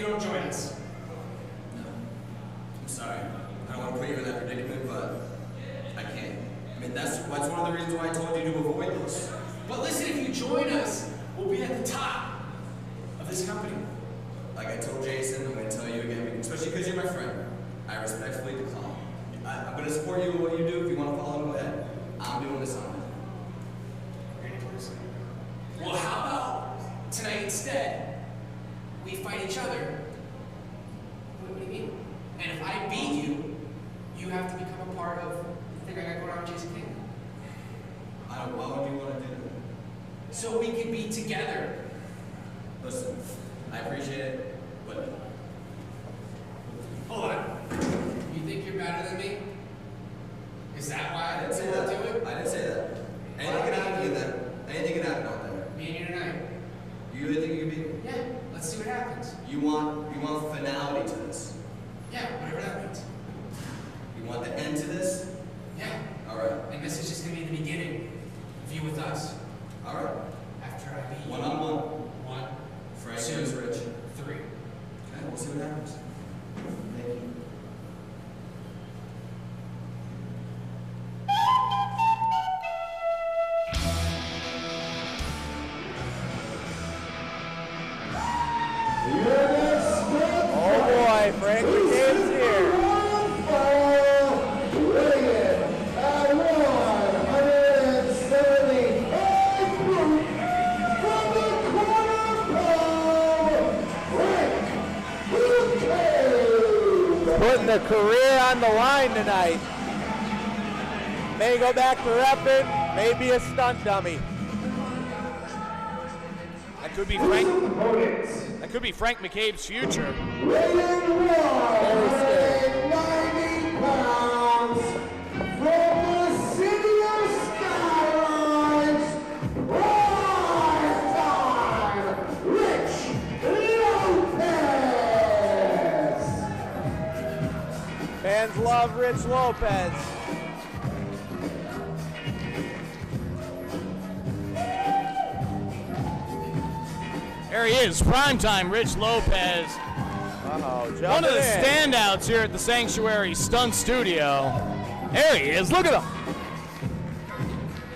you don't join us. No. I'm sorry. I don't want to put you in that predicament, but I can't. I mean, that's one of the reasons why I told you to avoid this. But listen, if you join us, we'll be at the top of this company. Like I told Jason, I'm going to tell you again, especially because you're my friend. I respectfully decline. I'm going to support you in what you do. If you want to follow, go ahead. I'm doing this on my own. Well, how about tonight instead, we fight each other? What do you mean? And if I beat you, you have to become a part of the thing I got going on with Jason King. Why would you want to do that? So we can be together. Listen, I appreciate it, but... Hold on. You think you're better than me? Is that why I didn't say that. do it? I didn't say that. Anything can happen to you then. Anything can happen out there. Me and you tonight. You really think you can beat me? Yeah, let's see what happens. You want finality to this? Yeah, whatever that means. You want the end to this? Yeah. All right. And this is just going to be the beginning of you with us. All right. After I beat you. One-on-one. 1, Frank 2, versus Rich. 3. Okay, we'll see what happens. Thank you. Oh boy, Frank McCabe's here. Putting the career on the line tonight. May go back to repping, may be a stunt dummy. That could be Frank. That could be Frank McCabe's future. Fans love Rich Lopez. There he is, primetime Rich Lopez. One of the standouts here at the Sanctuary Stunt Studio. There he is, look at him.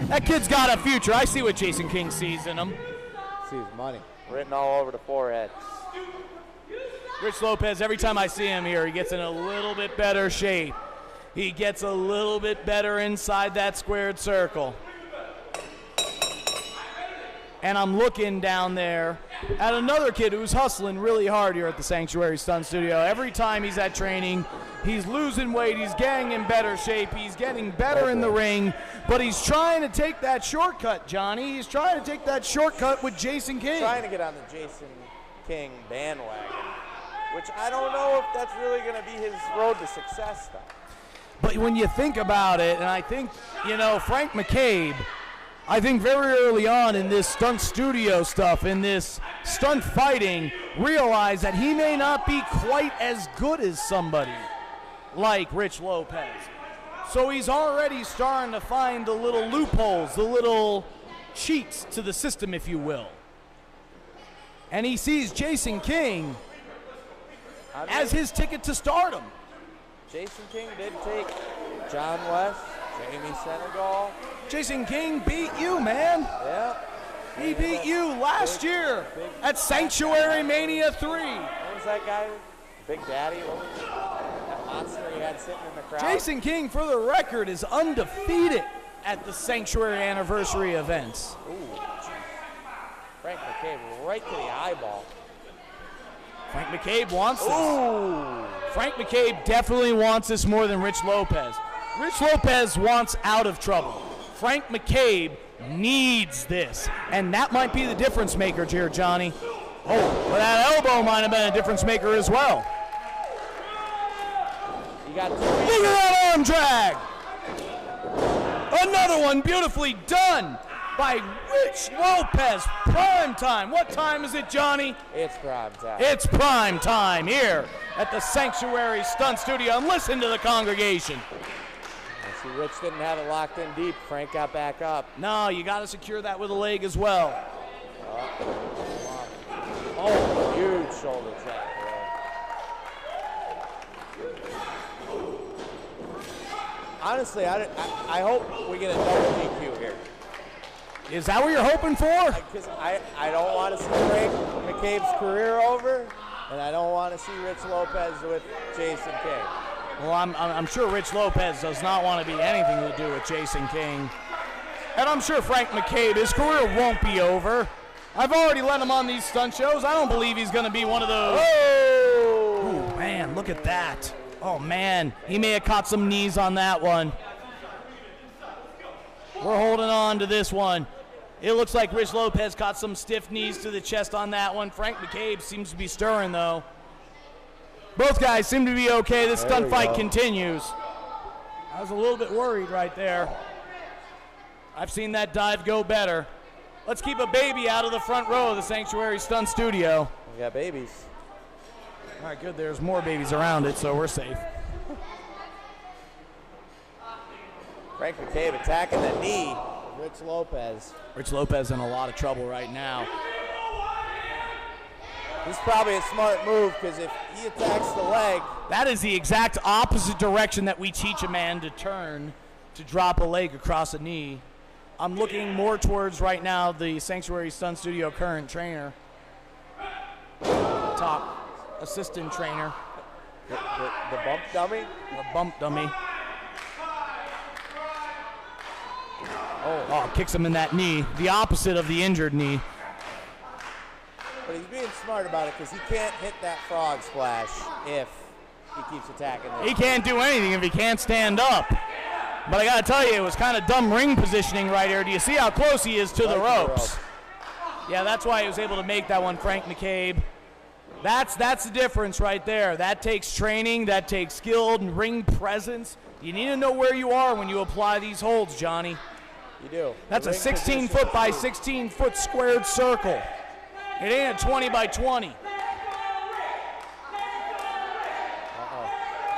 That kid's got a future. I see what Jason King sees in him. Sees money written all over the forehead. Rich Lopez, every time I see him here, he gets in a little bit better shape. He gets a little bit better inside that squared circle. And I'm looking down there at another kid who's hustling really hard here at the Sanctuary Stunt Studio. Every time he's at training, he's losing weight, he's getting in better shape, he's getting better in the ring, but he's trying to take that shortcut, Johnny. He's trying to take that shortcut with Jason King. Trying to get on the Jason King bandwagon, which I don't know if that's really going to be his road to success, though. But when you think about it, and I think, Frank McCabe, I think very early on in this stunt studio stuff, in this stunt fighting, realized that he may not be quite as good as somebody like Rich Lopez. So he's already starting to find the little loopholes, the little cheats to the system, if you will. And he sees Jason King as his ticket to stardom. Jason King did take John West, Jamie Senegal. Jason King beat you, man. Yeah. He beat you last year at Sanctuary Mania 3. What was that guy? Big Daddy? That monster he had sitting in the crowd? Jason King, for the record, is undefeated at the Sanctuary Anniversary events. Ooh. Frank McCabe right to the eyeball. Frank McCabe wants this. Ooh. Frank McCabe definitely wants this more than Rich Lopez. Rich Lopez wants out of trouble. Frank McCabe needs this, and that might be the difference maker here, Johnny. Oh, but that elbow might have been a difference maker as well. You got Look at that arm drag. Another one beautifully done by Rich Lopez. Prime time. What time is it, Johnny? It's prime time. It's prime time here at the Sanctuary Stunt Studio. And listen to the congregation. See, Rich didn't have it locked in deep. Frank got back up. No, you got to secure that with a leg as well. Oh, huge shoulder check. honestly, I hope we get a double DQ here. Is that what you're hoping for? Because I don't want to see Frank McCabe's career over, and I don't want to see Rich Lopez with Jason King. Well, I'm sure Rich Lopez does not want to be anything to do with Jason King. And I'm sure Frank McCabe, his career won't be over. I've already let him on these stunt shows. I don't believe he's going to be one of those. Oh, man, look at that. Oh, man, he may have caught some knees on that one. We're holding on to this one. It looks like Rich Lopez caught some stiff knees to the chest on that one. Frank McCabe seems to be stirring, though. Both guys seem to be okay. This stunt fight continues. I was a little bit worried right there. I've seen that dive go better. Let's keep a baby out of the front row of the Sanctuary Stunt Studio. We got babies. All right, good. There's more babies around it, so we're safe. Frank McCabe attacking the knee. Rich Lopez. Rich Lopez in a lot of trouble right now. This is probably a smart move because if he attacks the leg. That is the exact opposite direction that we teach a man to turn to drop a leg across a knee. I'm looking more towards right now the Sanctuary Stunt Studio current trainer. Top assistant trainer. The bump dummy? The bump dummy. Oh, kicks him in that knee. The opposite of the injured knee. But he's being smart about it because he can't hit that frog splash if he keeps attacking this. He can't do anything if he can't stand up. But I got to tell you, it was kind of dumb ring positioning right here. Do you see how close he is to the ropes? Yeah, that's why he was able to make that one, Frank McCabe. That's the difference right there. That takes training. That takes skill and ring presence. You need to know where you are when you apply these holds, Johnny. You do. That's a 16-foot by 16-foot squared circle. It ain't a 20 by 20.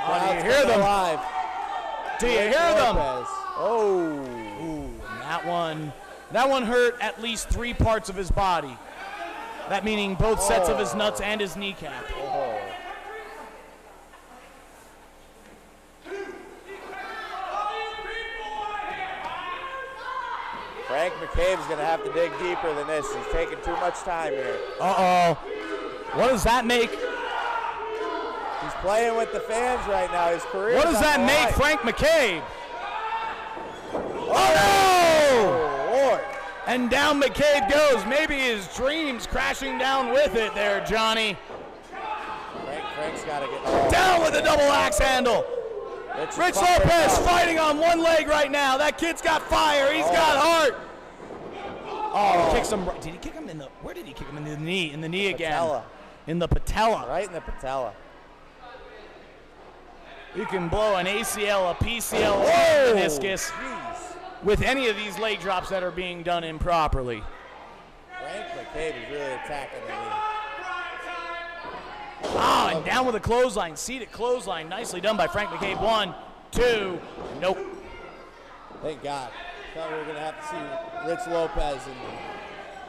Oh, do you hear them? Alive. Do you hear them? Oh. Ooh, that one hurt at least 3 parts of his body. That meaning both sets of his nuts and his kneecap. Oh. Frank McCabe's going to have to dig deeper than this. He's taking too much time here. Uh-oh. What does that make? He's playing with the fans right now. His career. What does that make Frank McCabe? Oh, no! Lord. And down McCabe goes. Maybe his dreams crashing down with it there, Johnny. Frank's got to get down with the double axe handle. Rich Lopez fighting on one leg right now. That kid's got fire. He's got heart. Oh, he kicks him. Did he kick him in the? Where did he kick him in the knee? In the knee again. Patella. In the patella. Right in the patella. You can blow an ACL, a PCL, or a meniscus with any of these leg drops that are being done improperly. Frank McCabe is really attacking the knee. Ah, and down with a clothesline, seated clothesline. Nicely done by Frank McCabe. 1, 2, nope. Thank God. Thought we were going to have to see Rich Lopez in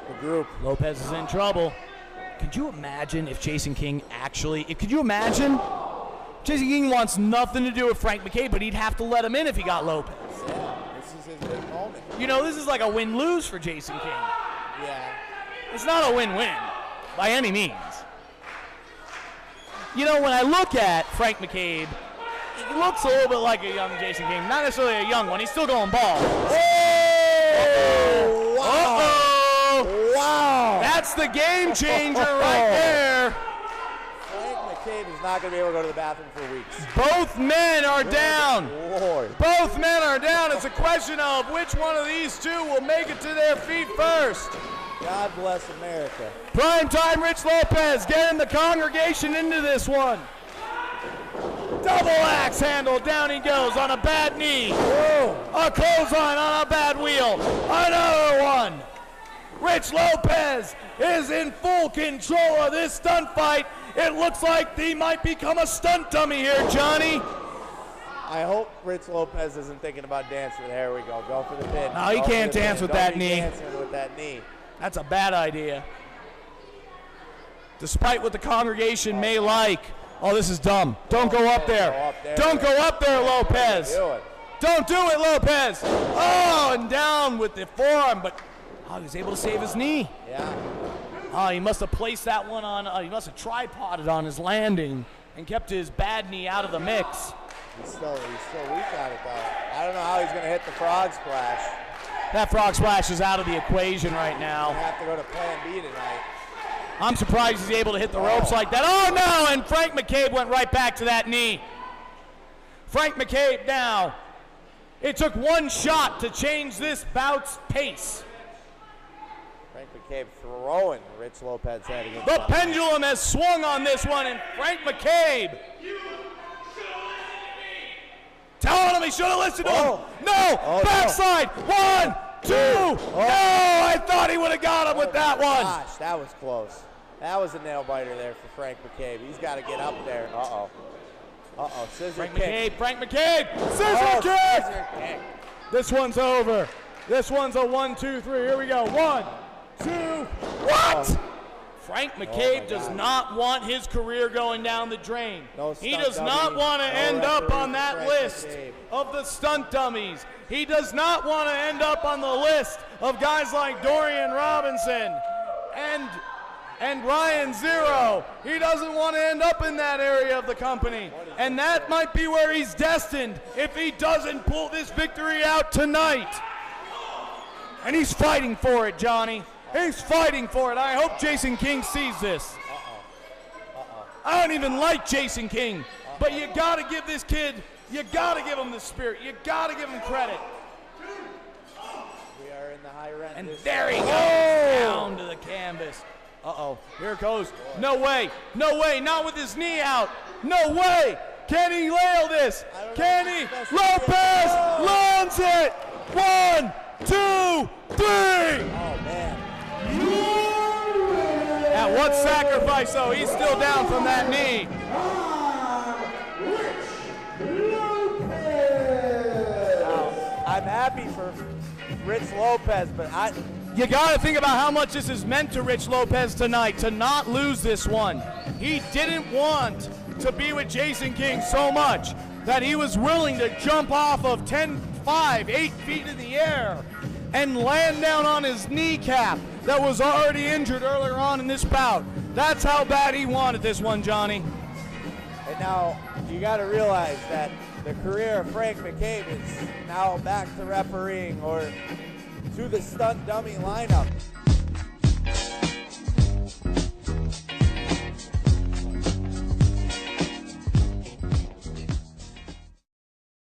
the group. Lopez is in trouble. Could you imagine if Jason King could you imagine? Jason King wants nothing to do with Frank McCabe, but he'd have to let him in if he got Lopez. Yeah, this is his big moment. You know, this is like a win-lose for Jason King. Yeah. It's not a win-win by any means. You know, when I look at Frank McCabe, he looks a little bit like a young Jason King. Not necessarily a young one. He's still going bald. Oh! Wow. Uh-oh! Wow! That's the game changer right there. Frank McCabe is not going to be able to go to the bathroom for weeks. Both men are down. Lord. Both men are down. It's a question of which one of these two will make it to their feet first. God bless America. Prime time, Rich Lopez getting the congregation into this one. Double axe handle, down he goes on a bad knee. Whoa. A clothesline on a bad wheel. Another one. Rich Lopez is in full control of this stunt fight. It looks like he might become a stunt dummy here, Johnny. I hope Rich Lopez isn't thinking about dancing. There we go. Go for the pin. No, he can't dance with that knee. Dancing with that knee. That's a bad idea. Despite what the congregation may like. Oh, this is dumb. Don't go up there. Don't go up there, Lopez. Don't do it, Lopez. Oh, and down with the forearm, but he was able to save his knee. Yeah. Oh, he must have placed that one on, he must have tripoded on his landing and kept his bad knee out of the mix. He's still weak at it, though. I don't know how he's going to hit the frog splash. That frog splash is out of the equation right now. He'll have to go to plan B tonight. I'm surprised he's able to hit the ropes like that. Oh, no, and Frank McCabe went right back to that knee. Frank McCabe now. It took one shot to change this bout's pace. Frank McCabe throwing Rich Lopez head against The pendulum has swung on this one, and Frank McCabe telling him he should have listened to him. No, backside. No. 1, 2. No, I thought he would have got him with that one. Gosh, that was close. That was a nail biter there for Frank McCabe. He's got to get up there. Scissor kick. Frank McCabe. Scissor kick. This one's over. This one's a 1, 2, 3. Here we go. 1, 2. What? Frank McCabe does not want his career going down the drain. He does not want to end up on that list of the stunt dummies. He does not want to end up on the list of guys like Dorian Robinson and Ryan Zero. He doesn't want to end up in that area of the company. And that might be where he's destined if he doesn't pull this victory out tonight. And he's fighting for it, Johnny. He's fighting for it. I hope Jason King sees this. I don't even like Jason King, but you got to give this kid, you got to give him the spirit. You got to give him credit. We are in the high rent. And there he goes, down to the canvas. Here it goes. No way, not with his knee out. No way. Can he nail this? Can he? Lopez lands it. 1, 2, 3. Oh, man. At what sacrifice, though? He's still down from that knee. Now, I'm happy for Rich Lopez, but you got to think about how much this has meant to Rich Lopez tonight to not lose this one. He didn't want to be with Jason King so much that he was willing to jump off of 10, 5, 8 feet in the air and land down on his kneecap that was already injured earlier on in this bout. That's how bad he wanted this one, Johnny. And now you got to realize that the career of Frank McCabe is now back to refereeing or to the stunt dummy lineup.